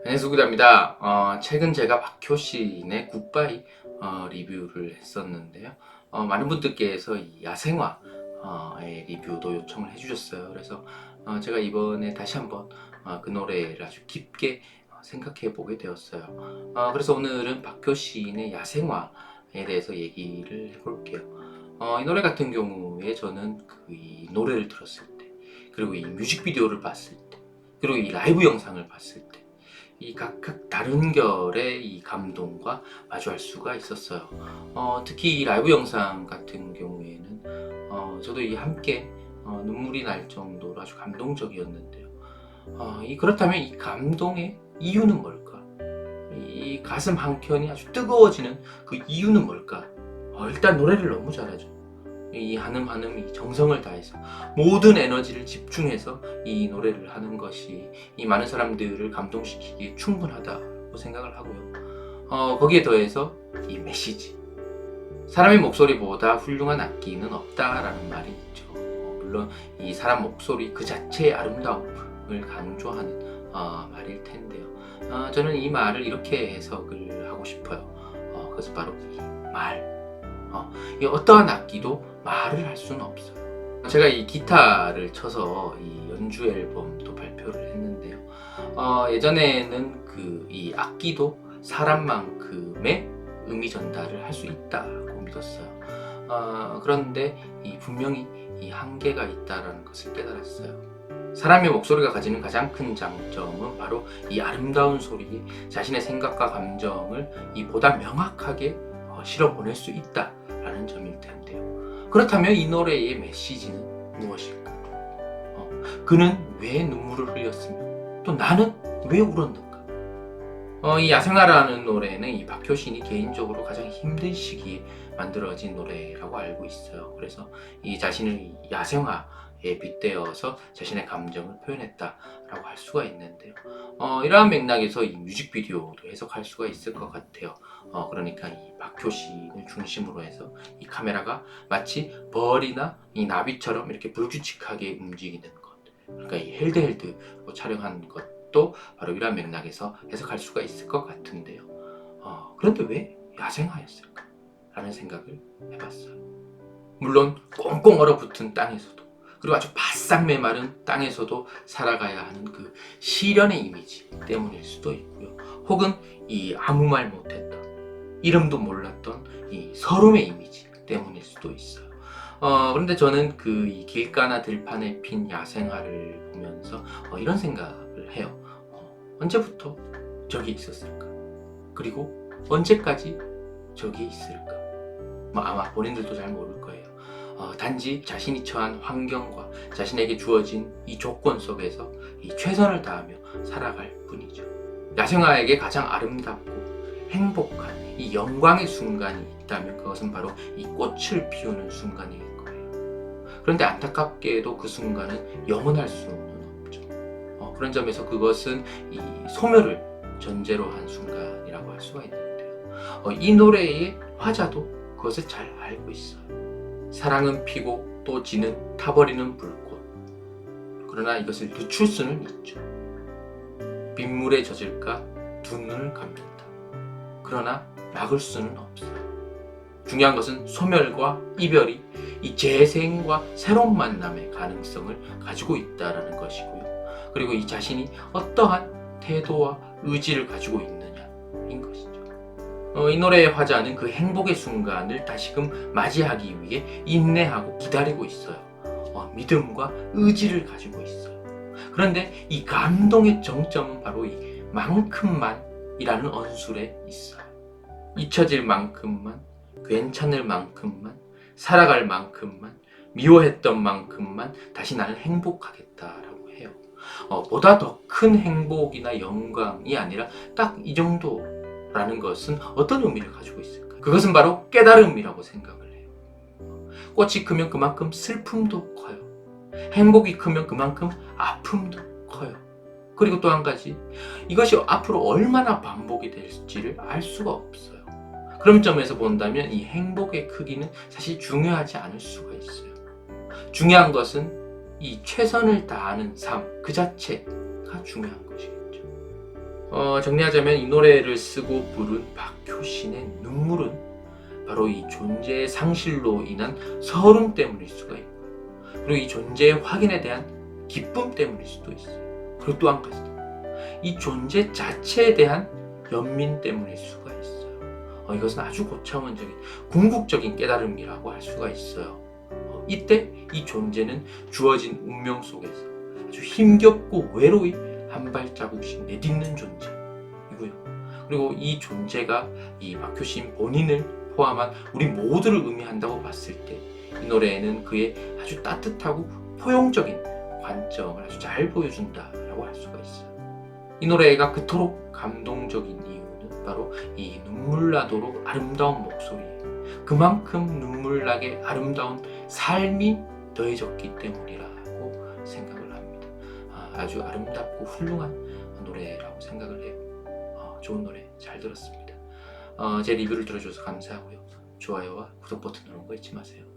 안녕하세요, 구다입니다. 최근 제가 박효 시인의 굿바이 리뷰를 했었는데요. 많은 분들께서 이 야생화의 리뷰도 요청을 해주셨어요. 그래서 제가 이번에 다시 한번 그 노래를 아주 깊게 생각해 보게 되었어요. 그래서 오늘은 박효 시인의 야생화에 대해서 얘기를 해볼게요. 이 노래 같은 경우에 저는 이 노래를 들었을 때, 그리고 이 뮤직비디오를 봤을 때, 그리고 이 라이브 영상을 봤을 때, 이 각각 다른 결의 이 감동과 마주할 수가 있었어요. 특히 이 라이브 영상 같은 경우에는 저도 이 함께 눈물이 날 정도로 아주 감동적이었는데요. 그렇다면 이 감동의 이유는 뭘까? 이 가슴 한켠이 아주 뜨거워지는 그 이유는 뭘까? 일단 노래를 너무 잘하죠. 이 한음 이 정성을 다해서 모든 에너지를 집중해서 이 노래를 하는 것이 이 많은 사람들을 감동시키기에 충분하다고 생각을 하고요. 거기에 더해서 이 메시지, 사람의 목소리보다 훌륭한 악기는 없다라는 말이 있죠. 물론 이 사람 목소리 그 자체의 아름다움을 강조하는 말일 텐데요. 저는 이 말을 이렇게 해석을 하고 싶어요. 그것은 바로 이 말. 이 어떠한 악기도 말을 할 수는 없어요. 제가 이 기타를 쳐서 이 연주 앨범도 발표를 했는데요. 예전에는 이 악기도 사람만큼의 의미 전달을 할 수 있다고 믿었어요. 그런데 분명히 이 한계가 있다는 것을 깨달았어요. 사람의 목소리가 가지는 가장 큰 장점은 바로 이 아름다운 소리에 자신의 생각과 감정을 보다 명확하게 실어 보낼 수 있다라는 점일 텐데요. 그렇다면 이 노래의 메시지는 무엇일까? 그는 왜 눈물을 흘렸으며 또 나는 왜 울었는가? 이 야생화라는 노래는 이 박효 시인이 개인적으로 가장 힘든 시기에 만들어진 노래라고 알고 있어요. 그래서 이 자신을 야생화에 빗대어서 자신의 감정을 표현했다라고 할 수가 있는데요. 이러한 맥락에서 이 뮤직비디오도 해석할 수가 있을 것 같아요. 그러니까 이 박효 시인을 중심으로 해서 이 카메라가 마치 벌이나 이 나비처럼 이렇게 불규칙하게 움직이는 것, 그러니까 이 헬드헬드로 촬영한 것도 바로 이러한 맥락에서 해석할 수가 있을 것 같은데요. 그런데 왜 야생화였을까? 라는 생각을 해봤어요. 물론 꽁꽁 얼어붙은 땅에서도, 그리고 아주 바싹 메마른 땅에서도 살아가야 하는 그 시련의 이미지 때문일 수도 있고요. 혹은 이 아무 말 못했던, 이름도 몰랐던 이 서름의 이미지 때문일 수도 있어요. 그런데 저는 이 길가나 들판에 핀 야생화를 보면서 이런 생각을 해요. 언제부터 저기 있었을까? 그리고 언제까지 저기 있을까? 아마 본인들도 잘 모를 거예요. 단지 자신이 처한 환경과 자신에게 주어진 이 조건 속에서 이 최선을 다하며 살아갈 뿐이죠. 야생화에게 가장 아름답고 행복한 이 영광의 순간이 있다면 그것은 바로 이 꽃을 피우는 순간일 거예요. 그런데 안타깝게도 그 순간은 영원할 수는 없죠. 그런 점에서 그것은 이 소멸을 전제로 한 순간이라고 할 수가 있는데요. 이 노래의 화자도 그것을 잘 알고 있어요. 사랑은 피고 또 지는 타버리는 불꽃. 그러나 이것을 늦출 수는 있죠. 빗물에 젖을까 두 눈을 감는다. 그러나 막을 수는 없어요. 중요한 것은 소멸과 이별이 이 재생과 새로운 만남의 가능성을 가지고 있다는 것이고요. 그리고 이 자신이 어떠한 태도와 의지를 가지고 있느냐인 것이죠. 이 노래의 화자는 그 행복의 순간을 다시금 맞이하기 위해 인내하고 기다리고 있어요. 믿음과 의지를 가지고 있어요. 그런데 이 감동의 정점은 바로 이 만큼만이라는 언술에 있어요. 잊혀질 만큼만, 괜찮을 만큼만, 살아갈 만큼만, 미워했던 만큼만 다시 나는 행복하겠다라고 해요. 보다 더 큰 행복이나 영광이 아니라 딱 이 정도라는 것은 어떤 의미를 가지고 있을까? 그것은 바로 깨달음이라고 생각을 해요. 꽃이 크면 그만큼 슬픔도 커요. 행복이 크면 그만큼 아픔도 커요. 그리고 또 한 가지, 이것이 앞으로 얼마나 반복이 될지를 알 수가 없어요. 그런 점에서 본다면 이 행복의 크기는 사실 중요하지 않을 수가 있어요. 중요한 것은 이 최선을 다하는 삶 그 자체가 중요한 것이겠죠. 정리하자면 이 노래를 쓰고 부른 박효신의 눈물은 바로 이 존재의 상실로 인한 서름 때문일 수가 있고, 그리고 이 존재의 확인에 대한 기쁨 때문일 수도 있어요. 그리고 또 한 가지, 이 존재 자체에 대한 연민 때문일 수가 있어요. 이것은 아주 고차원적인 궁극적인 깨달음이라고 할 수가 있어요. 이때 이 존재는 주어진 운명 속에서 아주 힘겹고 외로이 한 발자국씩 내딛는 존재이고요. 그리고 이 존재가 이 박효신 본인을 포함한 우리 모두를 의미한다고 봤을 때 이 노래에는 그의 아주 따뜻하고 포용적인 관점을 아주 잘 보여준다라고 할 수가 있어요. 이 노래가 그토록 감동적인 이유는 바로 이 눈물 나도록 아름다운 목소리에 그만큼 눈물 나게 아름다운 삶이 더해졌기 때문이라고 생각을 합니다. 아주 아름답고 훌륭한 노래라고 생각을 해요. 좋은 노래 잘 들었습니다. 제 리뷰를 들어줘서 감사하고요. 좋아요와 구독 버튼 누르는 거 잊지 마세요.